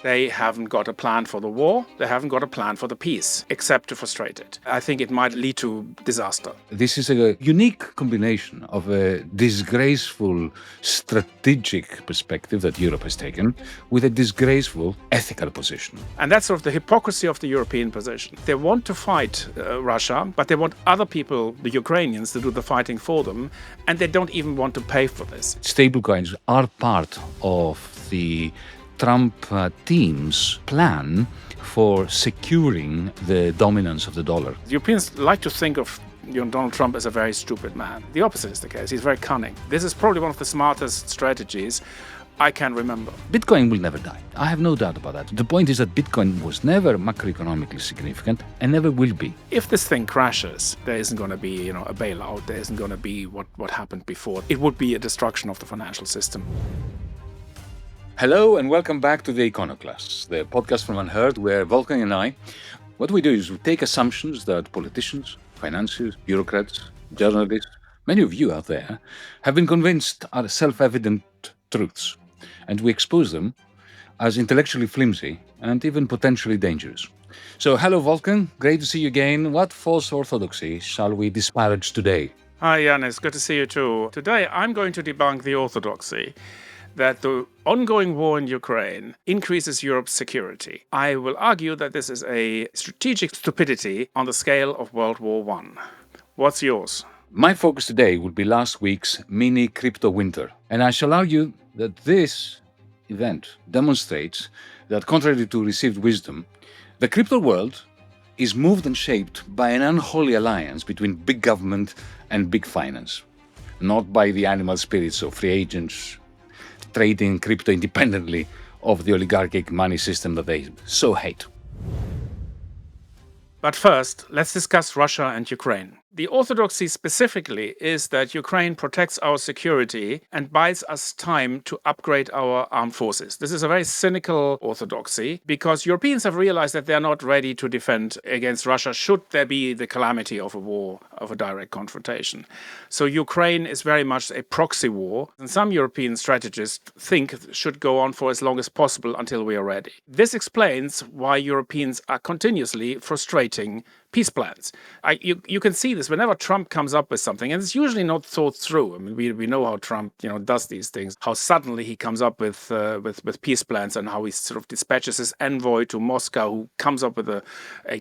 They haven't got a plan for the war. They haven't got a plan for the peace, except to frustrate it. I think it might lead to disaster. This is a unique combination of a disgraceful strategic perspective that Europe has taken with a disgraceful ethical position. And that's sort of the hypocrisy of the European position. They want to fight Russia, but they want other people, the Ukrainians, to do the fighting for them, and they don't even want to pay for this. Stablecoins are part of the Trump team's plan for securing the dominance of the dollar. Europeans like to think of Donald Trump as a very stupid man. The opposite is the case. He's very cunning. This is probably one of the smartest strategies I can remember. Bitcoin will never die. I have no doubt about that. The point is that Bitcoin was never macroeconomically significant and never will be. If this thing crashes, there isn't going to be, a bailout. There isn't going to be what happened before. It would be a destruction of the financial system. Hello and welcome back to the Econoclasts, the podcast from UnHerd, where Wolfgang and I, what we do is we take assumptions that politicians, financiers, bureaucrats, journalists, many of you out there, have been convinced are self-evident truths, and we expose them as intellectually flimsy and even potentially dangerous. So, hello Wolfgang, great to see you again. What false orthodoxy shall we disparage today? Hi Yanis, good to see you too. Today I'm going to debunk the orthodoxy that the ongoing war in Ukraine increases Europe's security. I will argue that this is a strategic stupidity on the scale of World War I. What's yours? My focus today will be last week's mini crypto winter, and I shall argue that this event demonstrates that, contrary to received wisdom, the crypto world is moved and shaped by an unholy alliance between big government and big finance, not by the animal spirits of free agents trading crypto independently of the oligarchic money system that they so hate. But first, let's discuss Russia and Ukraine. The orthodoxy specifically is that Ukraine protects our security and buys us time to upgrade our armed forces. This is a very cynical orthodoxy because Europeans have realized that they're not ready to defend against Russia should there be the calamity of a war, of a direct confrontation. So Ukraine is very much a proxy war, and some European strategists think it should go on for as long as possible until we are ready. This explains why Europeans are continuously frustrating peace plans. You can see this whenever Trump comes up with something, and it's usually not thought through. I mean, we know how Trump does these things, how suddenly he comes up with peace plans, and how he sort of dispatches his envoy to Moscow, who comes up with a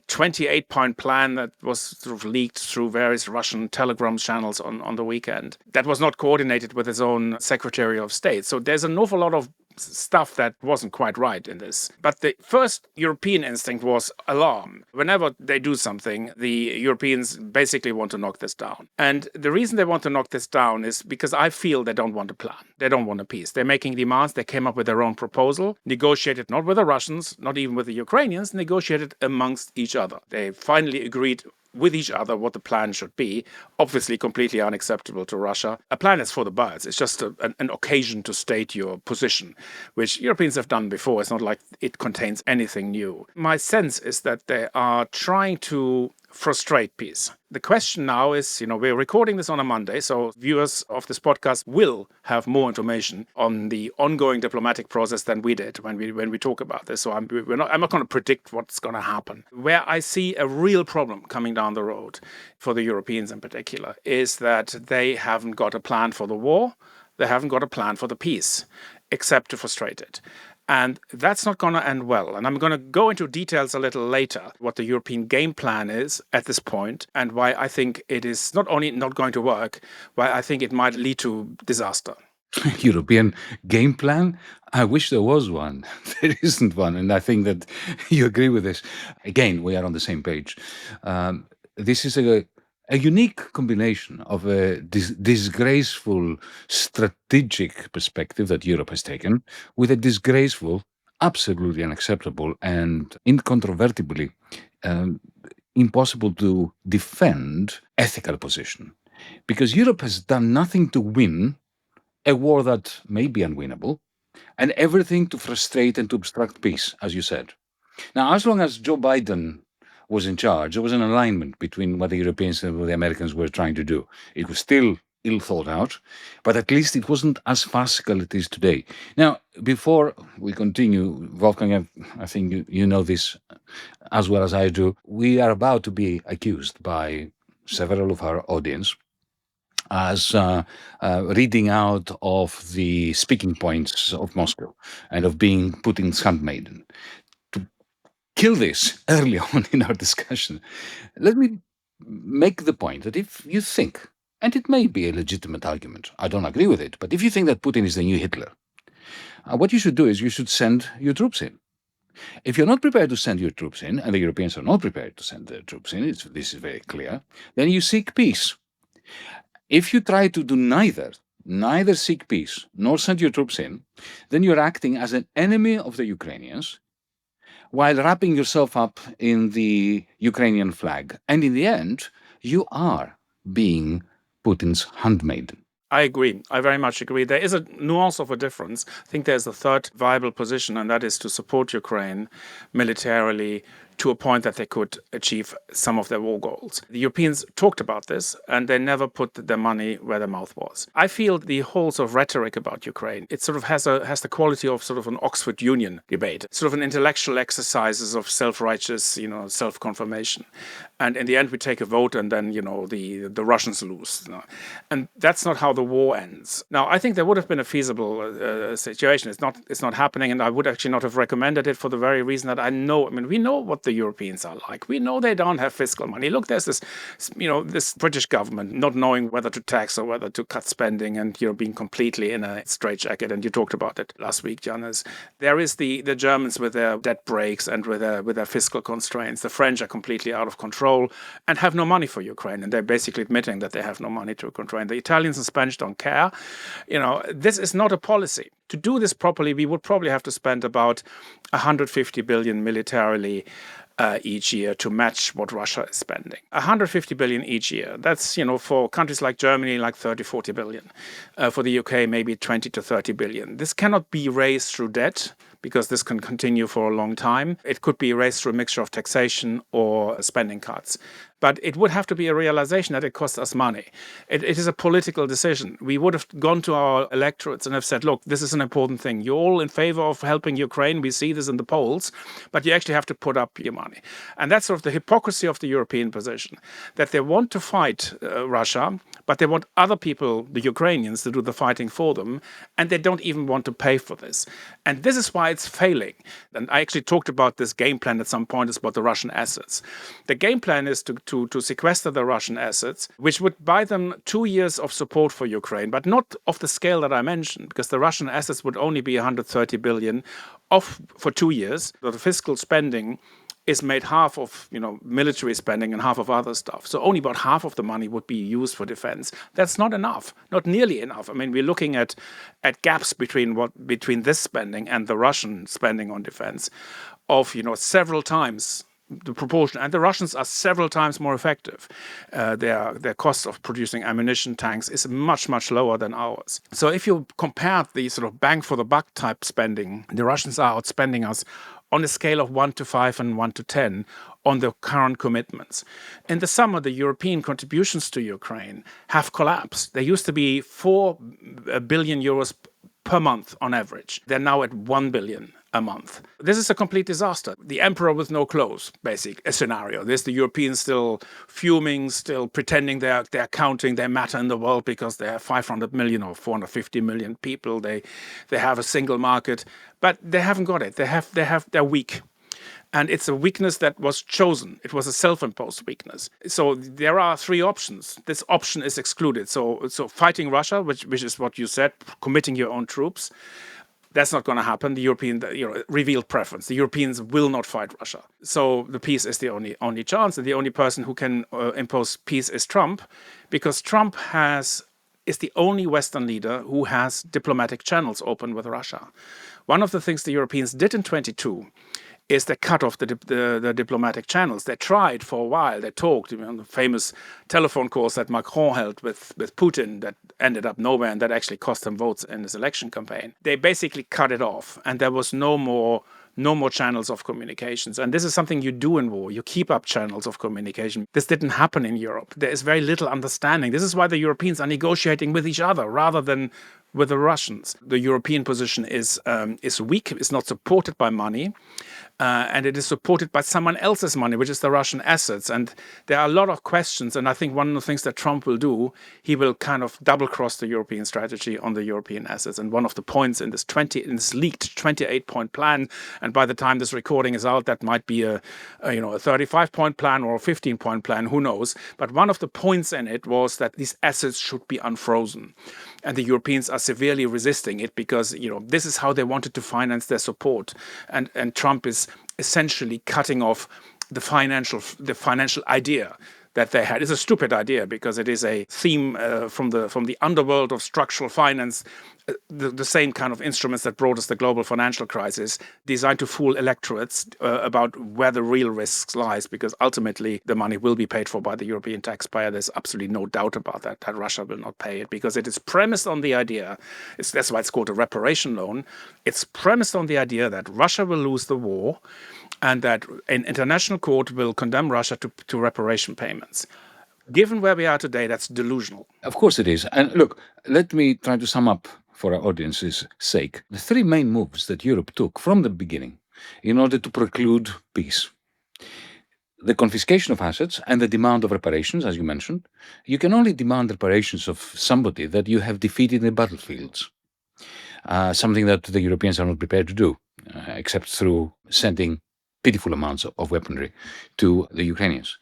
28-point plan that was sort of leaked through various Russian telegram channels on the weekend. That was not coordinated with his own Secretary of State. So there's an awful lot of stuff that wasn't quite right in this. But the first European instinct was alarm. Whenever they do something, the Europeans basically want to knock this down. And the reason they want to knock this down is because I feel they don't want a plan. They don't want a peace. They're making demands. They came up with their own proposal, negotiated not with the Russians, not even with the Ukrainians, negotiated amongst each other. They finally agreed with each other what the plan should be, obviously completely unacceptable to Russia. A plan is for the birds. It's just an occasion to state your position, which Europeans have done before. It's not like it contains anything new. My sense is that they are trying to frustrate peace. The question now is, we're recording this on a Monday, so viewers of this podcast will have more information on the ongoing diplomatic process than we did when we talk about this. So I'm not going to predict what's going to happen. Where I see a real problem coming down the road for the Europeans in particular is that they haven't got a plan for the war. They haven't got a plan for the peace, except to frustrate it. And that's not going to end well. And I'm going to go into details a little later, what the European game plan is at this point, and why I think it is not only not going to work, why I think it might lead to disaster. European game plan? I wish there was one. There isn't one. And I think that you agree with this. Again, we are on the same page. This is a unique combination of a disgraceful strategic perspective that Europe has taken with a disgraceful, absolutely unacceptable and incontrovertibly impossible to defend ethical position. Because Europe has done nothing to win a war that may be unwinnable and everything to frustrate and to obstruct peace, as you said. Now, as long as Joe Biden was in charge, there was an alignment between what the Europeans and what the Americans were trying to do. It was still ill thought out, but at least it wasn't as farcical as it is today. Now, before we continue, Wolfgang, I think you know this as well as I do. We are about to be accused by several of our audience as reading out of the speaking points of Moscow and of being Putin's handmaiden. To kill this early on in our discussion, let me make the point that if you think, and it may be a legitimate argument, I don't agree with it, but if you think that Putin is the new Hitler, what you should do is you should send your troops in. If you're not prepared to send your troops in, and the Europeans are not prepared to send their troops in, this is very clear, then you seek peace. If you try to do neither seek peace nor send your troops in, then you're acting as an enemy of the Ukrainians while wrapping yourself up in the Ukrainian flag. And in the end, you are being Putin's handmaiden. I agree. I very much agree. There is a nuance of a difference. I think there's a third viable position, and that is to support Ukraine militarily to a point that they could achieve some of their war goals. The Europeans talked about this, and they never put their money where their mouth was. I feel the whole sort of rhetoric about Ukraine, it sort of has the quality of sort of an Oxford Union debate, sort of an intellectual exercises of self-righteous, self-confirmation. And in the end, we take a vote, and then, the Russians lose. And that's not how the war ends. Now, I think there would have been a feasible situation. It's not happening, and I would actually not have recommended it for the very reason that we know what the Europeans are like. We know they don't have fiscal money. Look, there's this, this British government not knowing whether to tax or whether to cut spending, and being completely in a straitjacket. And you talked about it last week, Yanis. There is the Germans with their debt breaks and with their fiscal constraints. The French are completely out of control and have no money for Ukraine, and they're basically admitting that they have no money to Ukraine. The Italians and Spanish don't care. This is not a policy. To do this properly, we would probably have to spend about 150 billion militarily each year to match what Russia is spending. 150 billion each year. That's, for countries like Germany, like 30, 40 billion. For the UK, maybe 20 to 30 billion. This cannot be raised through debt, because this can continue for a long time. It could be raised through a mixture of taxation or spending cuts. But it would have to be a realization that it costs us money. It is a political decision. We would have gone to our electorates and have said, look, this is an important thing. You're all in favor of helping Ukraine. We see this in the polls, but you actually have to put up your money. And that's sort of the hypocrisy of the European position, that they want to fight Russia, but they want other people, the Ukrainians, to do the fighting for them, and they don't even want to pay for this. And this is why it's failing. And I actually talked about this game plan at some point. It's about the Russian assets. The game plan is to sequester the Russian assets, which would buy them 2 years of support for Ukraine, but not of the scale that I mentioned, because the Russian assets would only be 130 billion for 2 years. The fiscal spending is made half of military spending and half of other stuff. So only about half of the money would be used for defense. That's not enough, not nearly enough. I mean, we're looking at gaps between this spending and the Russian spending on defense of several times the proportion, and the Russians are several times more effective. Their cost of producing ammunition tanks is much, much lower than ours. So if you compare the sort of bang for the buck type spending, the Russians are outspending us on a scale of 1 to 5 and 1 to 10 on the current commitments. In the summer, the European contributions to Ukraine have collapsed. They used to be 4 billion euros per month on average. They're now at 1 billion a month. This is a complete disaster. The emperor with no clothes, basic a scenario. There's the Europeans still fuming, still pretending they're counting their matter in the world because they have 500 million or 450 million people. They have a single market, but they haven't got it. They're weak. And it's a weakness that was chosen. It was a self-imposed weakness. So there are 3 options. This option is excluded. So fighting Russia, which is what you said, committing your own troops, that's not going to happen. The European, revealed preference. The Europeans will not fight Russia. So the peace is the only chance, and the only person who can impose peace is Trump, because Trump is the only Western leader who has diplomatic channels open with Russia. One of the things the Europeans did in 22 is they cut off the diplomatic channels. They tried for a while. They talked, the famous telephone calls that Macron held with Putin that ended up nowhere, and that actually cost him votes in his election campaign. They basically cut it off, and there was no more no more channels of communications. And this is something you do in war. You keep up channels of communication. This didn't happen in Europe. There is very little understanding. This is why the Europeans are negotiating with each other rather than with the Russians. The European position is weak, is not supported by money. And it is supported by someone else's money, which is the Russian assets. And there are a lot of questions. And I think one of the things that Trump will do, he will kind of double cross the European strategy on the European assets. And one of the points in this leaked 28-point plan, and by the time this recording is out, that might be a 35-point plan or a 15-point plan, who knows? But one of the points in it was that these assets should be unfrozen. And the Europeans are severely resisting it because, this is how they wanted to finance their support. And Trump is essentially cutting off the financial idea that they had. It's a stupid idea because it is a theme from the underworld of structural finance, the same kind of instruments that brought us the global financial crisis, designed to fool electorates about where the real risks lies, because ultimately the money will be paid for by the European taxpayer. There's absolutely no doubt about that Russia will not pay it, because it is premised on the idea, that's why it's called a reparation loan, it's premised on the idea that Russia will lose the war and that an international court will condemn Russia to reparation payments. Given where we are today, that's delusional. Of course it is. And look, let me try to sum up for our audience's sake the three main moves that Europe took from the beginning in order to preclude peace. The confiscation of assets and the demand of reparations, as you mentioned. You can only demand reparations of somebody that you have defeated in the battlefields, something that the Europeans are not prepared to do, except through sending pitiful amounts of weaponry to the Ukrainians.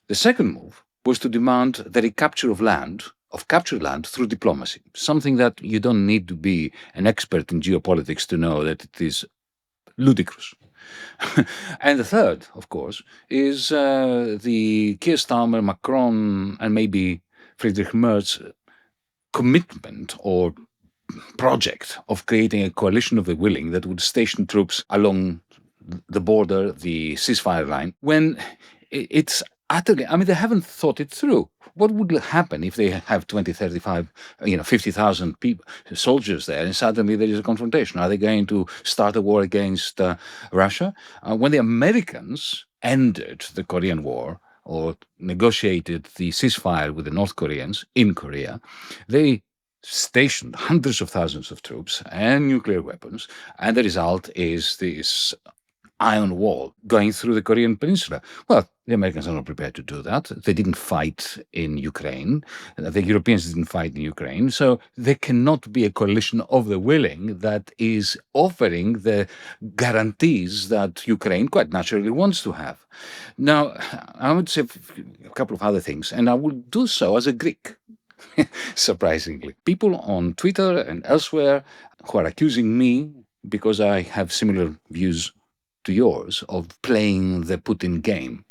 The second move was to demand the recapture of captured land through diplomacy, something that you don't need to be an expert in geopolitics to know that it is ludicrous. And the third, of course, is the Keir Starmer, Macron, and maybe Friedrich Merz commitment or project of creating a coalition of the willing that would station troops along the border, the ceasefire line, when it's utterly, they haven't thought it through. What would happen if they have 20, 35, 50,000 soldiers there and suddenly there is a confrontation? Are they going to start a war against Russia? When the Americans ended the Korean War or negotiated the ceasefire with the North Koreans in Korea, they stationed hundreds of thousands of troops and nuclear weapons, and the result is this iron wall going through the Korean peninsula. Well, the Americans are not prepared to do that. They didn't fight in Ukraine. The Europeans didn't fight in Ukraine. So there cannot be a coalition of the willing that is offering the guarantees that Ukraine quite naturally wants to have. Now, I would say a couple of other things, and I will do so as a Greek. Surprisingly, people on Twitter and elsewhere who are accusing me, because I have similar views to yours, of playing the Putin game.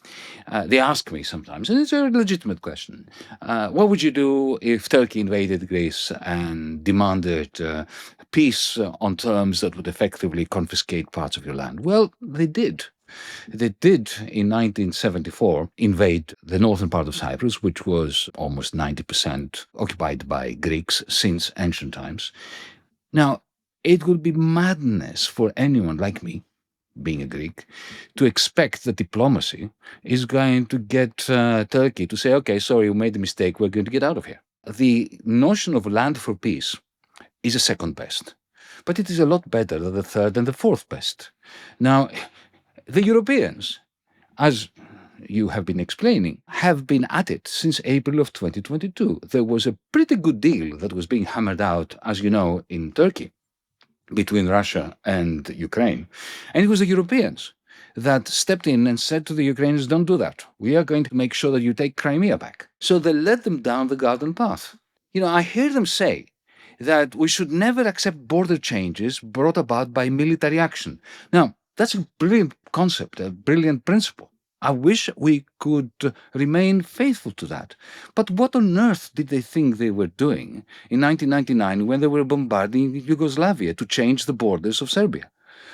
They ask me sometimes, and it's a legitimate question, what would you do if Turkey invaded Greece and demanded peace on terms that would effectively confiscate parts of your land? Well, they did. They did, in 1974, invade the northern part of Cyprus, which was almost 90% occupied by Greeks since ancient times. Now, it would be madness for anyone like me, being a Greek, to expect that diplomacy is going to get Turkey to say, okay, sorry, we made a mistake, we're going to get out of here. The notion of land for peace is a second best, but it is a lot better than the third and the fourth best. Now, the Europeans, as you have been explaining, have been at it since April of 2022. There was a pretty good deal that was being hammered out, as you know, in Turkey, between Russia and Ukraine. And it was the Europeans that stepped in and said to the Ukrainians, don't do that. We are going to make sure that you take Crimea back. So they led them down the garden path. I hear them say that we should never accept border changes brought about by military action. Now, that's a brilliant concept, a brilliant principle. I wish we could remain faithful to that. But what on earth did they think they were doing in 1999 when they were bombarding Yugoslavia to change the borders of Serbia?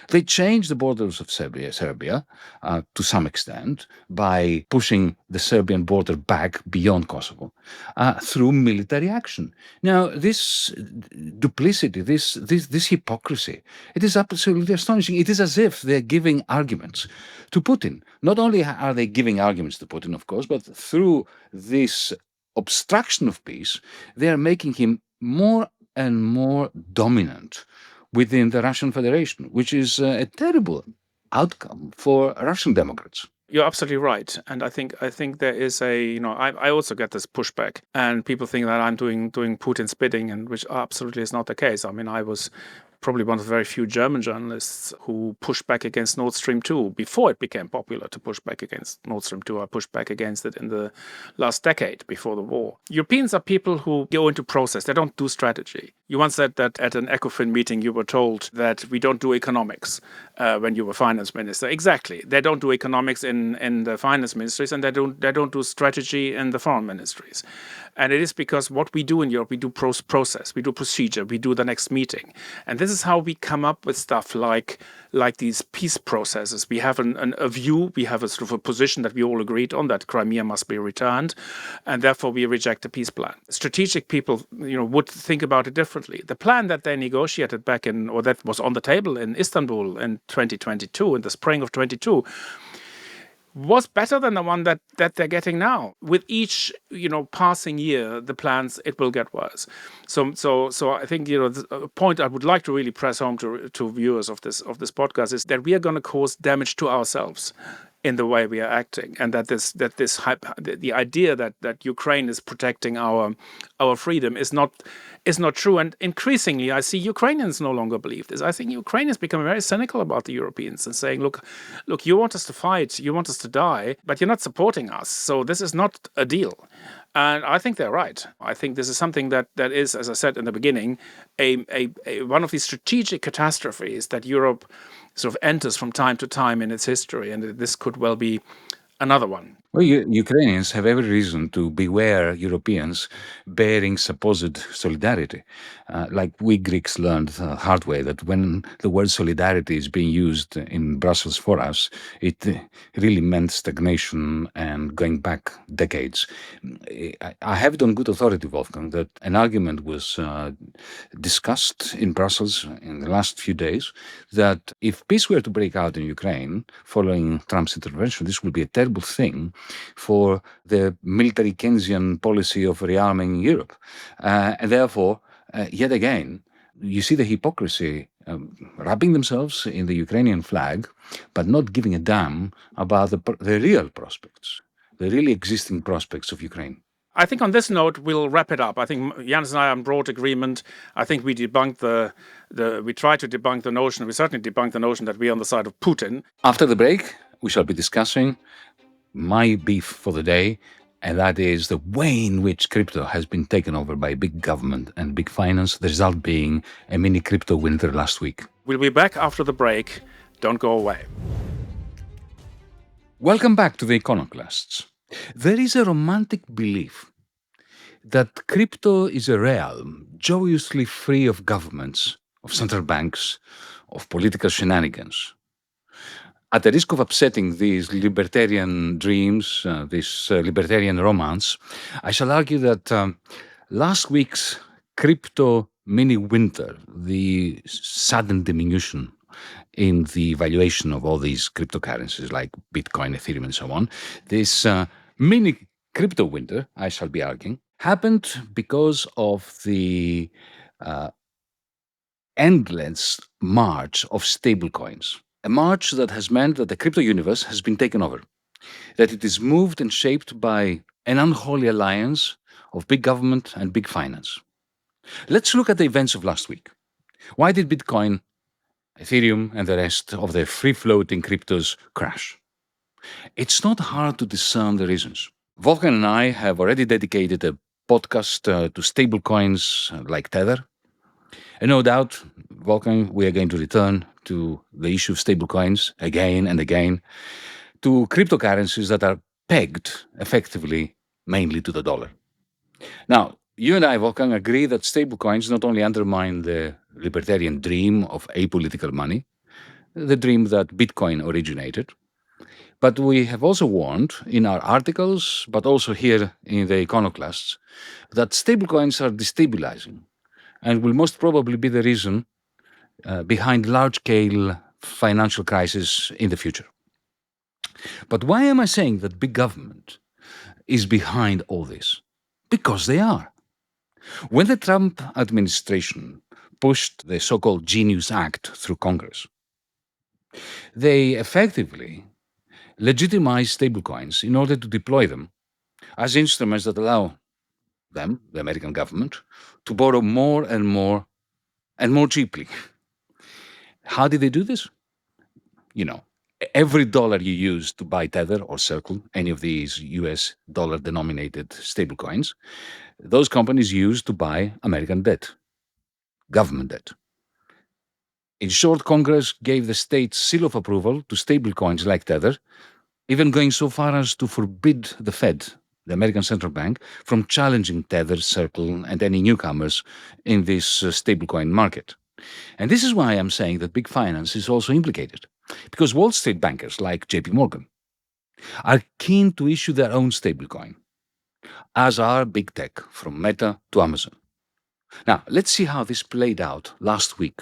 They changed the borders of Serbia to some extent by pushing the Serbian border back beyond Kosovo through military action. Now, this duplicity, this hypocrisy, it is absolutely astonishing. It is as if they're giving arguments to Putin. Not only are they giving arguments to Putin, of course, but through this obstruction of peace, they are making him more and more dominant within the Russian Federation, which is a terrible outcome for Russian Democrats. You're absolutely right, and I think there is I also get this pushback, and people think that I'm doing Putin's bidding, and which absolutely is not the case. I mean, I was probably one of the very few German journalists who pushed back against Nord Stream 2 before it became popular to push back against Nord Stream 2. I pushed back against it in the last decade before the war. Europeans are people who go into process. They don't do strategy. You once said that at an ECOFIN meeting you were told that we don't do economics when you were finance minister. Exactly. They don't do economics in the finance ministries, and they don't do strategy in the foreign ministries. And it is because what we do in Europe, we do process, we do procedure, we do the next meeting. And this is how we come up with stuff like these peace processes. We have a view, we have a sort of a position that we all agreed on, that Crimea must be returned, and therefore we reject the peace plan. Strategic people, would think about it differently. The plan that they negotiated that was on the table in Istanbul in 2022, in the spring of 22, was better than the one that they're getting now. With each passing year, the plans, it will get worse. So I think a point I would like to really press home to viewers of this podcast is that we are going to cause damage to ourselves in the way we are acting, and that the idea that Ukraine is protecting our freedom is not true. And increasingly, I see Ukrainians no longer believe this. I think Ukraine has become very cynical about the Europeans and saying, look, you want us to fight, you want us to die, but you're not supporting us. So this is not a deal. And I think they're right. I think this is something that is, as I said in the beginning, a one of these strategic catastrophes that Europe sort of enters from time to time in its history, and this could well be another one. Well, Ukrainians have every reason to beware Europeans bearing supposed solidarity. Like we Greeks learned the hard way that when the word solidarity is being used in Brussels for us, it really meant stagnation and going back decades. I have it on good authority, Wolfgang, that an argument was discussed in Brussels in the last few days that if peace were to break out in Ukraine following Trump's intervention, this would be a terrible thing for the military Keynesian policy of rearming Europe. And therefore, yet again, you see the hypocrisy wrapping themselves in the Ukrainian flag, but not giving a damn about the real prospects, the really existing prospects of Ukraine. I think on this note, we'll wrap it up. I think Yanis and I are in broad agreement. I think we debunked we tried to debunk the notion, we certainly debunked the notion that we're on the side of Putin. After the break, we shall be discussing my beef for the day, and that is the way in which crypto has been taken over by big government and big finance, the result being a mini crypto winter last week. We'll be back after the break. Don't go away. Welcome back to the Econoclasts. There is a romantic belief that crypto is a realm joyously free of governments, of central banks, of political shenanigans. At the risk of upsetting these libertarian dreams, this libertarian romance, I shall argue that last week's crypto mini winter, the sudden diminution in the valuation of all these cryptocurrencies like Bitcoin, Ethereum, and so on, this mini crypto winter, I shall be arguing, happened because of the endless march of stablecoins. A march that has meant that the crypto universe has been taken over, that it is moved and shaped by an unholy alliance of big government and big finance. Let's look at the events of last week. Why did Bitcoin, Ethereum, and the rest of the free-floating cryptos crash? It's not hard to discern the reasons. Wolfgang and I have already dedicated a podcast to stablecoins like Tether. And no doubt, Wolfgang, we are going to return to the issue of stablecoins again and again, to cryptocurrencies that are pegged effectively mainly to the dollar. Now, you and I, Wolfgang, agree that stablecoins not only undermine the libertarian dream of apolitical money, the dream that Bitcoin originated. But we have also warned in our articles, but also here in the Econoclasts, that stablecoins are destabilizing and will most probably be the reason behind large-scale financial crisis in the future. But why am I saying that big government is behind all this? Because they are. When the Trump administration pushed the so-called Genius Act through Congress, they effectively legitimized stablecoins in order to deploy them as instruments that allow them, the American government, to borrow more and more cheaply. How did they do this? You know, every dollar you use to buy Tether or Circle, any of these US dollar denominated stablecoins, those companies use to buy American debt, government debt. In short, Congress gave the states seal of approval to stablecoins like Tether, even going so far as to forbid the Fed, the American Central Bank, from challenging Tether, Circle, and any newcomers in this stablecoin market. And this is why I'm saying that big finance is also implicated, because Wall Street bankers like JP Morgan are keen to issue their own stablecoin, as are big tech from Meta to Amazon. Now, let's see how this played out last week.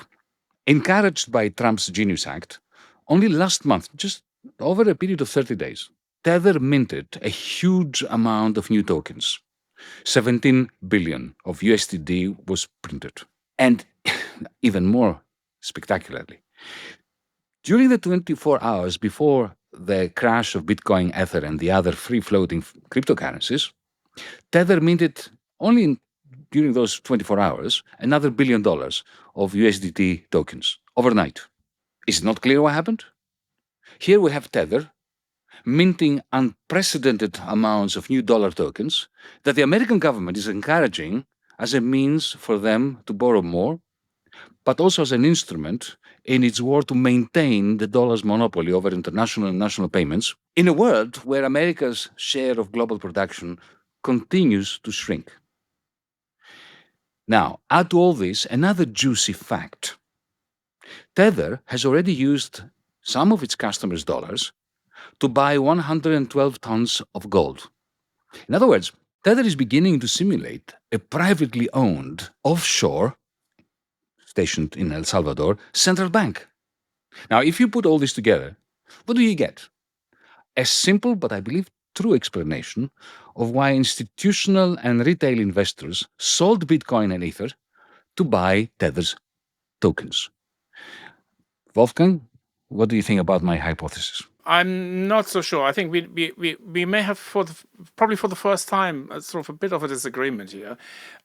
Encouraged by Trump's Genius Act, only last month, just over a period of 30 days, Tether minted a huge amount of new tokens. 17 billion of USDD was printed. And even more spectacularly, during the 24 hours before the crash of Bitcoin, Ether, and the other free-floating cryptocurrencies, Tether minted during those 24 hours another $1 billion of USDT tokens overnight. Is it not clear what happened? Here we have Tether minting unprecedented amounts of new dollar tokens that the American government is encouraging as a means for them to borrow more, but also as an instrument in its war to maintain the dollar's monopoly over international and national payments in a world where America's share of global production continues to shrink. Now, add to all this another juicy fact. Tether has already used some of its customers' dollars to buy 112 tons of gold. In other words, Tether is beginning to simulate a privately owned, offshore, stationed in El Salvador, central bank. Now, if you put all this together, what do you get? A simple, but I believe true explanation of why institutional and retail investors sold Bitcoin and Ether to buy Tether's tokens. Wolfgang, what do you think about my hypothesis? I'm not so sure. I think we may have probably for the first time sort of a bit of a disagreement here.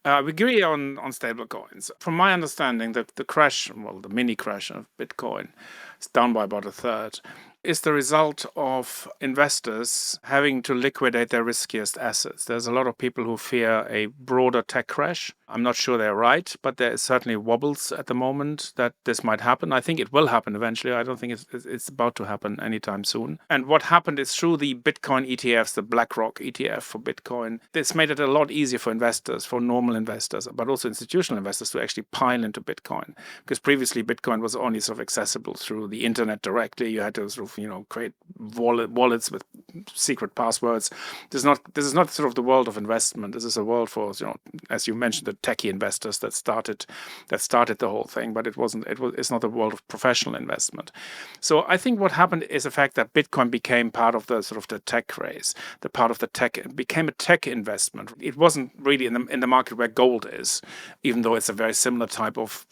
We agree on stable coins. From my understanding, the crash, well, the mini crash of Bitcoin, it's down by about a third, is the result of investors having to liquidate their riskiest assets. There's a lot of people who fear a broader tech crash. I'm not sure they're right, but there is certainly wobbles at the moment that this might happen. I think it will happen eventually. I don't think it's about to happen anytime soon. And what happened is through the Bitcoin ETFs, the BlackRock ETF for Bitcoin, this made it a lot easier for investors, for normal investors, but also institutional investors to actually pile into Bitcoin. Because previously Bitcoin was only sort of accessible through the internet directly. You had to sort of create wallets with secret passwords. This is not sort of the world of investment. This is a world for, as you mentioned, the techie investors that started the whole thing. But it's not a world of professional investment. So I think what happened is the fact that Bitcoin became part of the sort of the tech race, the part of the tech. It became a tech investment. It wasn't really in the market where gold is, even though it's a very similar type of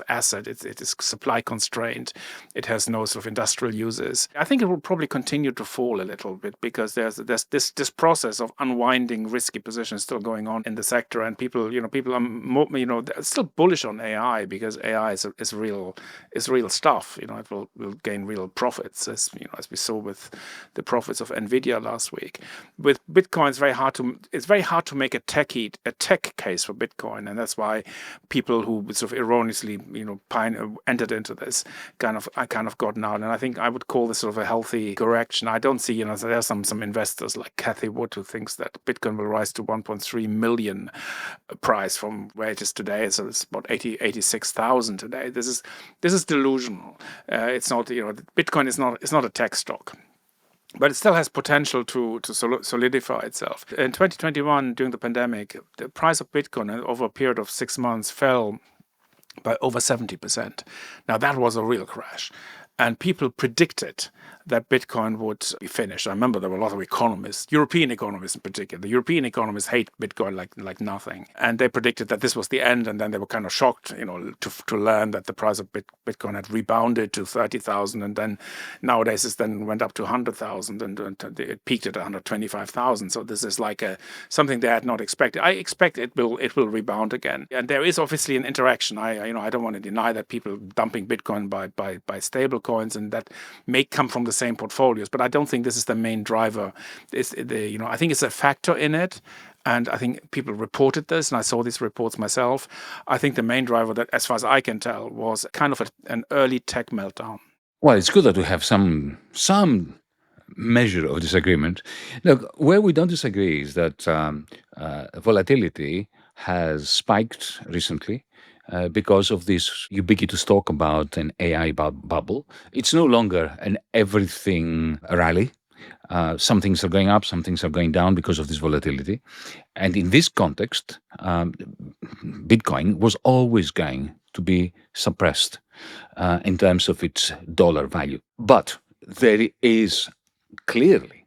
asset. It is supply constrained. It has no sort of industrial uses. I think it will probably continue to fall a little bit because there's this process of unwinding risky positions still going on in the sector, and people are more, they're still bullish on AI because AI is real stuff. It will gain real profits, as we saw with the profits of Nvidia last week. With Bitcoin, it's very hard to make a tech case for Bitcoin, and that's why people who sort of erroneously entered into this kind of gotten out. And I think I would call this sort of a healthy correction. I don't see there are some investors like Cathy Wood who thinks that Bitcoin will rise to 1.3 million price from where it is today. So it's about 86,000 today. This is delusional. It's not, Bitcoin is not a tech stock. But it still has potential to solidify itself. In 2021, during the pandemic, the price of Bitcoin over a period of 6 months fell by over 70%. Now, that was a real crash. And people predicted that Bitcoin would be finished. I remember there were a lot of economists, European economists in particular. The European economists hate Bitcoin like nothing. And they predicted that this was the end. And then they were kind of shocked, to learn that the price of Bitcoin had rebounded to 30,000. And then nowadays it then went up to 100,000 and it peaked at 125,000. So this is like something they had not expected. I expect it will rebound again. And there is obviously an interaction. I don't want to deny that people dumping Bitcoin by stable coins, and that may come from the same portfolios, but I don't think this is the main driver. I think it's a factor in it, and I think people reported this, and I saw these reports myself. I think the main driver, that, as far as I can tell, was kind of an early tech meltdown. Well, it's good that we have some measure of disagreement. Look, where we don't disagree is that volatility has spiked recently. Because of this ubiquitous talk about an AI bubble. It's no longer an everything rally. Some things are going up, some things are going down because of this volatility. And in this context, Bitcoin was always going to be suppressed in terms of its dollar value. But there is clearly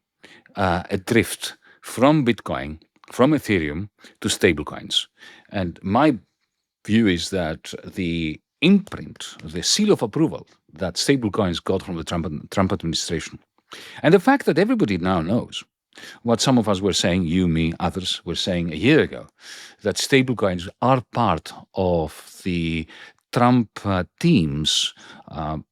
a drift from Bitcoin, from Ethereum to stablecoins. And my view is that the imprint, the seal of approval that stablecoins got from the Trump administration, and the fact that everybody now knows what some of us were saying, you, me, others were saying a year ago, that stablecoins are part of the Trump team's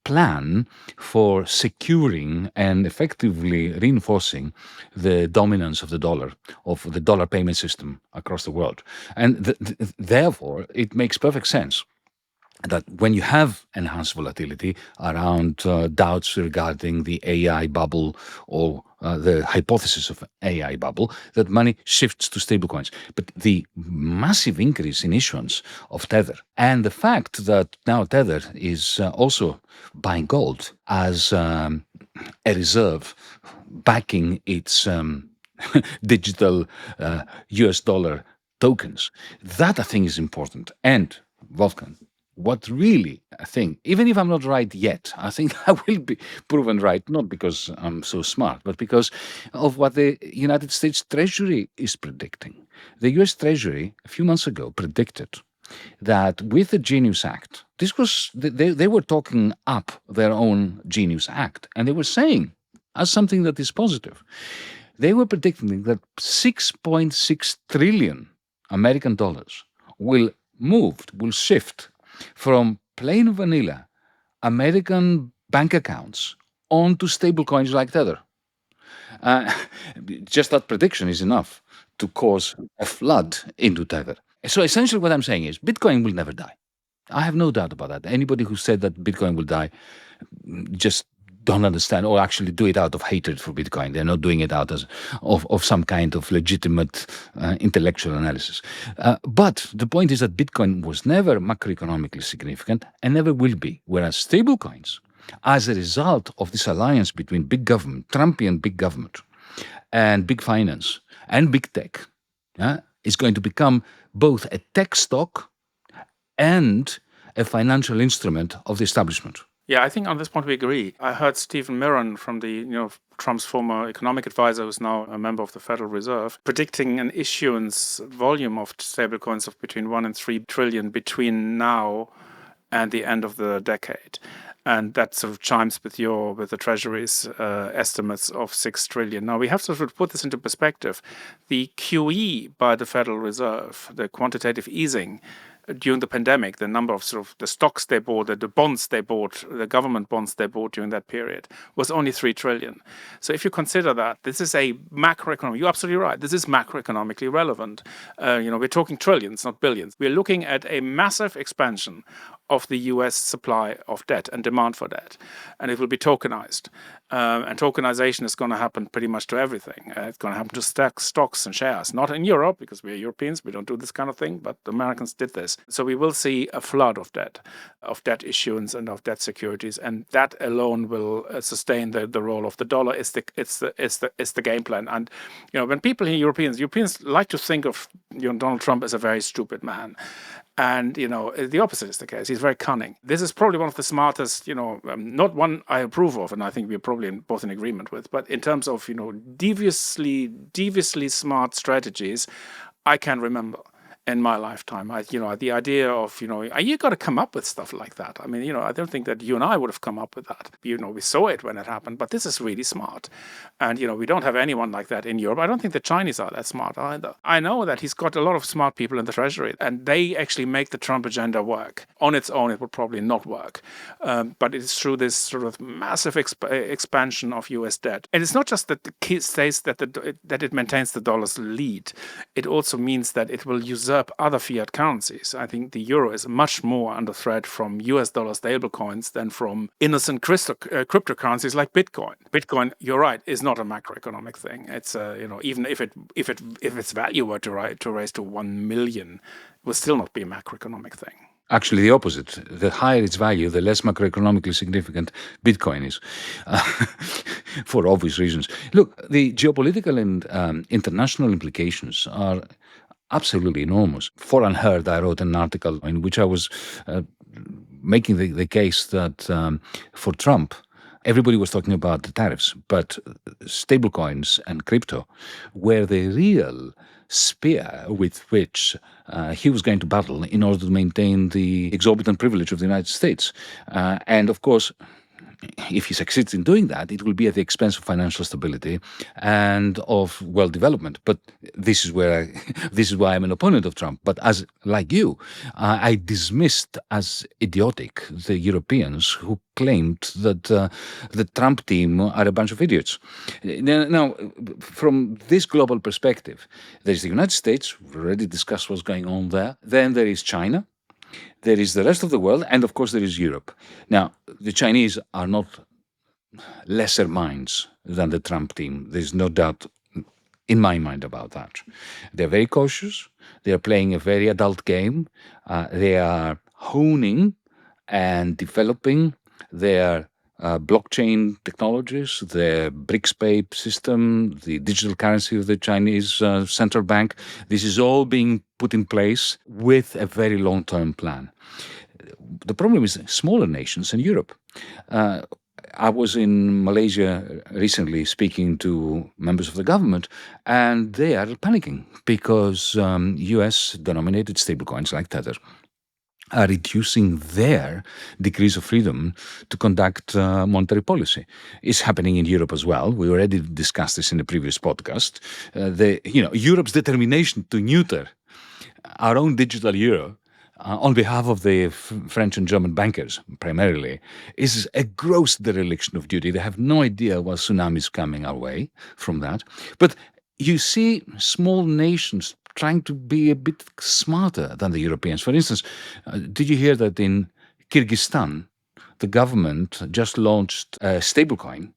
plan for securing and effectively reinforcing the dominance of the dollar payment system across the world. And therefore, it makes perfect sense that when you have enhanced volatility around doubts regarding the AI bubble or the hypothesis of AI bubble, that money shifts to stablecoins. But the massive increase in issuance of Tether and the fact that now Tether is also buying gold as a reserve backing its digital US dollar tokens, that I think is important. And Wolfgang, what really, I think, even if I'm not right yet, I think I will be proven right, not because I'm so smart, but because of what the United States Treasury is predicting. The US Treasury, a few months ago, predicted that with the Genius Act, they were talking up their own Genius Act, and they were saying, as something that is positive, they were predicting that 6.6 trillion American dollars will shift from plain vanilla American bank accounts onto stablecoins like Tether. Just that prediction is enough to cause a flood into Tether. So essentially what I'm saying is Bitcoin will never die. I have no doubt about that. Anybody who said that Bitcoin will die just don't understand, or actually do it out of hatred for Bitcoin. They're not doing it out of some kind of legitimate intellectual analysis. But the point is that Bitcoin was never macroeconomically significant and never will be, whereas stablecoins, as a result of this alliance between big government, Trumpian big government, and big finance and big tech, is going to become both a tech stock and a financial instrument of the establishment. Yeah, I think on this point we agree. I heard Stephen Miron from Trump's former economic advisor, who's now a member of the Federal Reserve, predicting an issuance volume of stablecoins of between 1 and 3 trillion between now and the end of the decade. And that sort of chimes with the Treasury's estimates of 6 trillion. Now, we have to sort of put this into perspective. The QE by the Federal Reserve, the quantitative easing, during the pandemic, the number of sort of the stocks they bought, the bonds they bought, the government bonds they bought during that period was only 3 trillion. So if you consider that, this is a macroeconomic, you're absolutely right, this is macroeconomically relevant. We're talking trillions, not billions. We're looking at a massive expansion of the US supply of debt and demand for debt. And it will be tokenized. And tokenization is going to happen pretty much to everything. It's going to happen to stocks and shares. Not in Europe, because we're Europeans, we don't do this kind of thing, but the Americans did this. So we will see a flood of debt issuance and of debt securities. And that alone will sustain the role of the dollar. It's the game plan. And when people hear Europeans like to think of Donald Trump as a very stupid man. And, the opposite is the case. He's very cunning. This is probably one of the smartest, not one I approve of, and I think we're probably both in agreement with, but in terms of, deviously smart strategies, I can remember in my lifetime. The idea of, you got to come up with stuff like that. I mean, I don't think that you and I would have come up with that. We saw it when it happened, but this is really smart. And, we don't have anyone like that in Europe. I don't think the Chinese are that smart either. I know that he's got a lot of smart people in the Treasury, and they actually make the Trump agenda work. On its own, it would probably not work. But it's through this sort of massive expansion of US debt. And it's not just that the key states that it maintains the dollar's lead. It also means that it will usurp other fiat currencies. I think the euro is much more under threat from US dollar stablecoins than from innocent cryptocurrencies like Bitcoin. Bitcoin, you're right, is not a macroeconomic thing. It's even if its value were to raise to 1 million, it will still not be a macroeconomic thing. Actually, the opposite. The higher its value, the less macroeconomically significant Bitcoin is, for obvious reasons. Look, the geopolitical and international implications are absolutely enormous. For UnHerd, I wrote an article in which I was making the case that for Trump, everybody was talking about the tariffs, but stablecoins and crypto were the real spear with which he was going to battle in order to maintain the exorbitant privilege of the United States. And of course, if he succeeds in doing that, it will be at the expense of financial stability and of world development. But this is why I'm an opponent of Trump. But like you, I dismissed as idiotic the Europeans who claimed that the Trump team are a bunch of idiots. Now, from this global perspective, there's the United States. We've already discussed what's going on there. Then there is China. There is the rest of the world, and of course there is Europe. Now, the Chinese are not lesser minds than the Trump team. There's no doubt in my mind about that. They're very cautious. They're playing a very adult game. They are honing and developing their blockchain technologies, the BRICS Pay system, the digital currency of the Chinese central bank. This is all being put in place with a very long-term plan. The problem is smaller nations in Europe. I was in Malaysia recently speaking to members of the government, and they are panicking because US-denominated stablecoins like Tether are reducing their degrees of freedom to conduct monetary policy. It's happening in Europe as well. We already discussed this in the previous podcast. Europe's determination to neuter our own digital euro on behalf of the French and German bankers, primarily, is a gross dereliction of duty. They have no idea what tsunami is coming our way from that. But you see small nations trying to be a bit smarter than the Europeans. For instance, did you hear that in Kyrgyzstan, the government just launched a stablecoin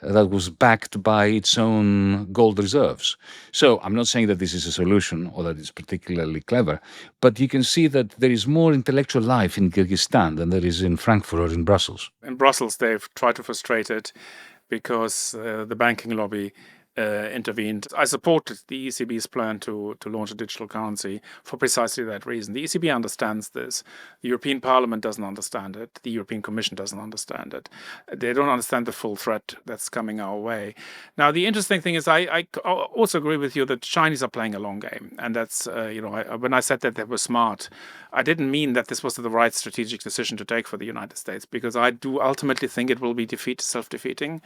that was backed by its own gold reserves? So I'm not saying that this is a solution or that it's particularly clever, but you can see that there is more intellectual life in Kyrgyzstan than there is in Frankfurt or in Brussels. In Brussels, they've tried to frustrate it because the banking lobby intervened. I supported the ECB's plan to launch a digital currency for precisely that reason. The ECB understands this. The European Parliament doesn't understand it. The European Commission doesn't understand it. They don't understand the full threat that's coming our way. Now, the interesting thing is I also agree with you that the Chinese are playing a long game. And that's, when I said that they were smart, I didn't mean that this was the right strategic decision to take for the United States, because I do ultimately think it will be self-defeating.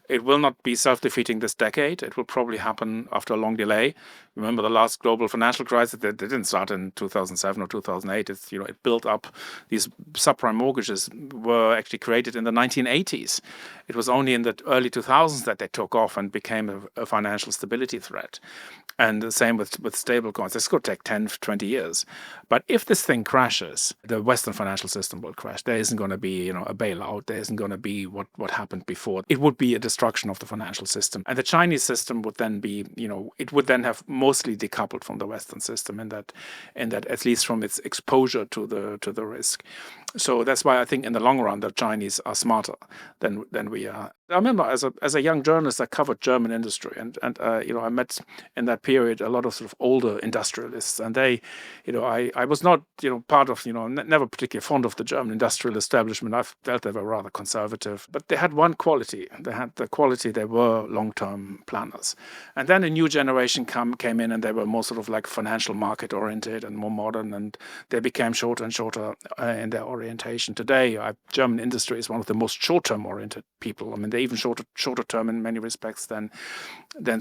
It will not be self-defeating this decade. It will probably happen after a long delay. Remember the last global financial crisis? That didn't start in 2007 or 2008. It built up. These subprime mortgages were actually created in the 1980s. It was only in the early 2000s that they took off and became a financial stability threat. And the same with stable coins. This could take 10, 20 years. But if this thing crashes, the Western financial system will crash. There isn't going to be, a bailout. There isn't going to be what happened before. It would be a destruction of the financial system. And the Chinese system would then be, it would then have mostly decoupled from the Western system in that at least from its exposure to the risk. So that's why I think in the long run the Chinese are smarter than we are. I remember as a young journalist I covered German industry and I met in that period a lot of sort of older industrialists, and they, I was not part of never particularly fond of the German industrial establishment. I felt they were rather conservative, but they had one quality. They had the quality they were long-term planners. And then a new generation came in, and they were more sort of like financial market oriented and more modern, and they became shorter and shorter in their orientation. Today, German industry is one of the most short-term oriented people. I mean, they're even shorter term in many respects than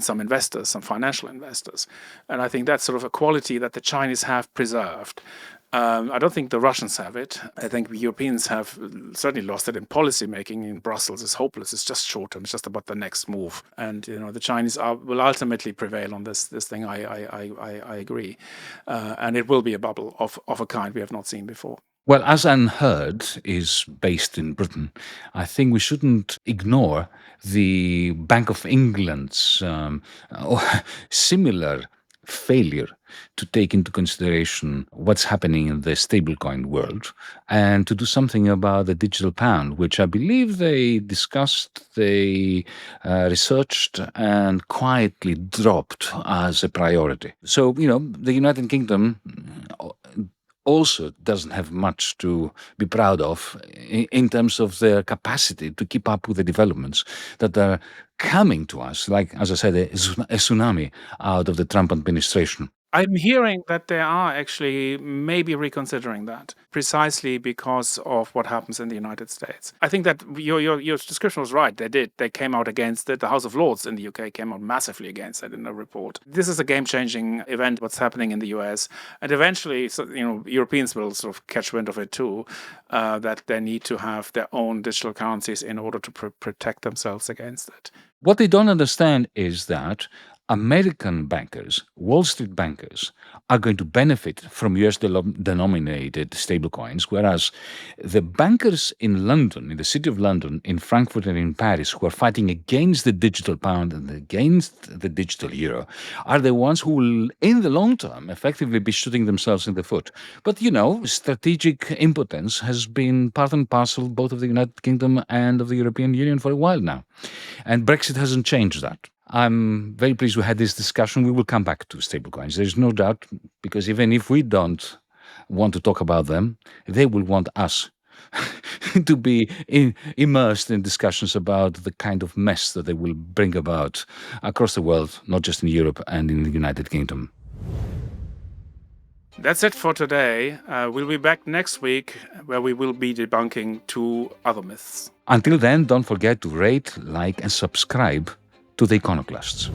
some investors, some financial investors. And I think that's sort of a quality that the Chinese have preserved. I don't think the Russians have it. I think the Europeans have certainly lost it in policy making. In Brussels, it's hopeless. It's just short term. It's just about the next move. And the Chinese will ultimately prevail on this thing. I agree, and it will be a bubble of a kind we have not seen before. Well, as UnHerd is based in Britain, I think we shouldn't ignore the Bank of England's similar failure to take into consideration what's happening in the stablecoin world and to do something about the digital pound, which I believe they discussed, they researched and quietly dropped as a priority. So, the United Kingdom also doesn't have much to be proud of in terms of their capacity to keep up with the developments that are coming to us, like, as I said, a tsunami out of the Trump administration. I'm hearing that they are actually maybe reconsidering that precisely because of what happens in the United States. I think that your description was right. They did. They came out against it. The House of Lords in the UK came out massively against it in a report. This is a game-changing event, what's happening in the US. And eventually, Europeans will sort of catch wind of it too, that they need to have their own digital currencies in order to protect themselves against it. What they don't understand is that American bankers, Wall Street bankers, are going to benefit from US denominated stablecoins, whereas the bankers in London, in the city of London, in Frankfurt and in Paris, who are fighting against the digital pound and against the digital euro, are the ones who will, in the long term, effectively be shooting themselves in the foot. But, strategic impotence has been part and parcel both of the United Kingdom and of the European Union for a while now. And Brexit hasn't changed that. I'm very pleased we had this discussion. We will come back to stablecoins. There's no doubt, because even if we don't want to talk about them, they will want us to be immersed in discussions about the kind of mess that they will bring about across the world, not just in Europe and in the United Kingdom. That's it for today. We'll be back next week where we will be debunking 2 other myths. Until then, don't forget to rate, like, and subscribe to the Econoclasts.